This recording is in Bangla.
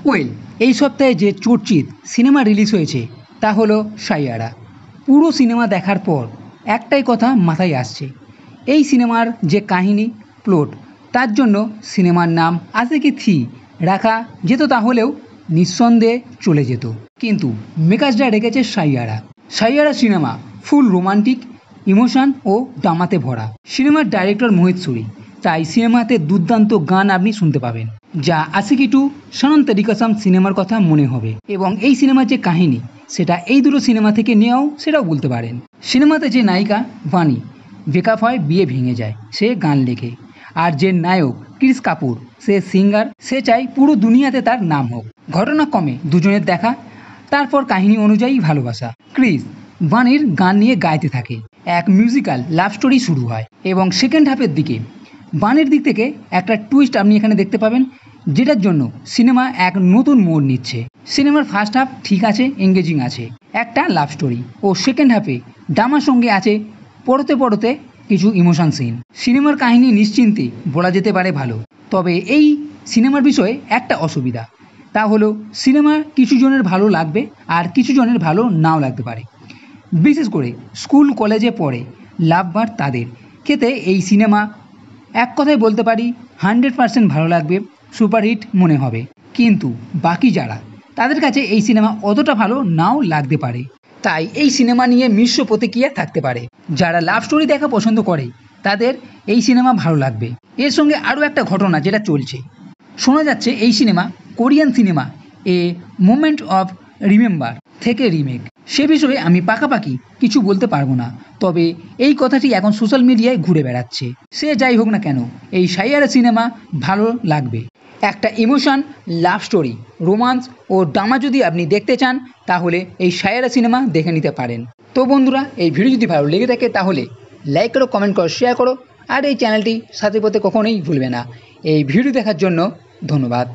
ওয়েল, এই সপ্তাহে যে চর্চিত সিনেমা রিলিজ হয়েছে তা হলো সাইয়ারা। পুরো সিনেমা দেখার পর একটাই কথা মাথায় আসছে, এই সিনেমার যে কাহিনী প্লট, তার জন্য সিনেমার নাম আশিকি 3 রাখা যেত তাহলেও নিঃসন্দেহে চলে যেত। কিন্তু মেকার্সরা রেখেছে সাইয়ারা। সাইয়ারা সিনেমা ফুল রোমান্টিক, ইমোশন ও ড্রামাতে ভরা। সিনেমার ডাইরেক্টর মোহিত সুরি, তাই সিনেমাতে দুর্দান্ত গান আপনি শুনতে পাবেন, যা আশিকি 2 সনম তেরি কসম সিনেমার কথা মনে হবে। এবং এই সিনেমার যে কাহিনী সেটা এই দুটো সিনেমা থেকে নেওয়াও সেটাও বলতে পারেন। সিনেমাতে যে নায়িকা বানি ব্রেকআপ হয়, বিয়ে ভেঙে যায়, সে গান লেখে। আর যে নায়ক ক্রিস কাপুর, সে সিঙ্গার, সে চায় পুরো দুনিয়াতে তার নাম হোক। ঘটনাক্রমে দুজনের দেখা, তারপর কাহিনী অনুযায়ী ভালোবাসা। ক্রিস বানির গান নিয়ে গাইতে থাকে, এক মিউজিক্যাল লাভ স্টোরি শুরু হয়। এবং সেকেন্ড হাফের দিকে বানির দিক থেকে একটা টুইস্ট আপনি এখানে দেখতে পাবেন, যেটার জন্য সিনেমা এক নতুন মোড় নিচ্ছে। সিনেমার ফার্স্ট হাফ ঠিক আছে, এঙ্গেজিং আছে, একটা লাভ স্টোরি, ও সেকেন্ড হাফে ড্রামার সঙ্গে আছে পড়তে পড়তে কিছু ইমোশন সিন। সিনেমার কাহিনী নিশ্চিন্তে বলা যেতে পারে ভালো। তবে এই সিনেমার বিষয়ে একটা অসুবিধা, তা হলো সিনেমা কিছু জনের ভালো লাগবে আর কিছু জনের ভালো নাও লাগতে পারে। বিশেষ করে স্কুল কলেজে পড়ে লাভবার তাদের ক্ষেত্রে এই সিনেমা এক কথায় বলতে পারি 100% ভালো লাগবে, সুপারহিট মনে হবে। কিন্তু বাকি যারা, তাদের কাছে এই সিনেমা অতটা ভালো নাও লাগতে পারে। তাই এই সিনেমা নিয়ে মিশ্র প্রতিক্রিয়া থাকতে পারে। যারা লাভ স্টোরি দেখা পছন্দ করে তাদের এই সিনেমা ভালো লাগবে। এর সঙ্গে আরও একটা ঘটনা যেটা চলছে, শোনা যাচ্ছে এই cinema Korean cinema a moment of remember থেকে রিমেক। সে বিষয়ে আমি পাকাপাকি কিছু বলতে পারবো না, তবে এই কথাটি এখন সোশ্যাল মিডিয়ায় ঘুরে বেড়াচ্ছে। সে যাই হোক না কেন, এই সাইয়ারা সিনেমা ভালো লাগবে। একটা ইমোশন, লাভ স্টোরি, রোমান্স ও ড্রামা যদি আপনি দেখতে চান তাহলে এই সাইয়ারা সিনেমা দেখে নিতে পারেন। তো বন্ধুরা, এই ভিডিও যদি ভালো লেগে থাকে তাহলে লাইক করো, কমেন্ট করো, শেয়ার করো, আর এই চ্যানেলটি সাথে পথে কখনোই ভুলবে না। এই ভিডিও দেখার জন্য ধন্যবাদ।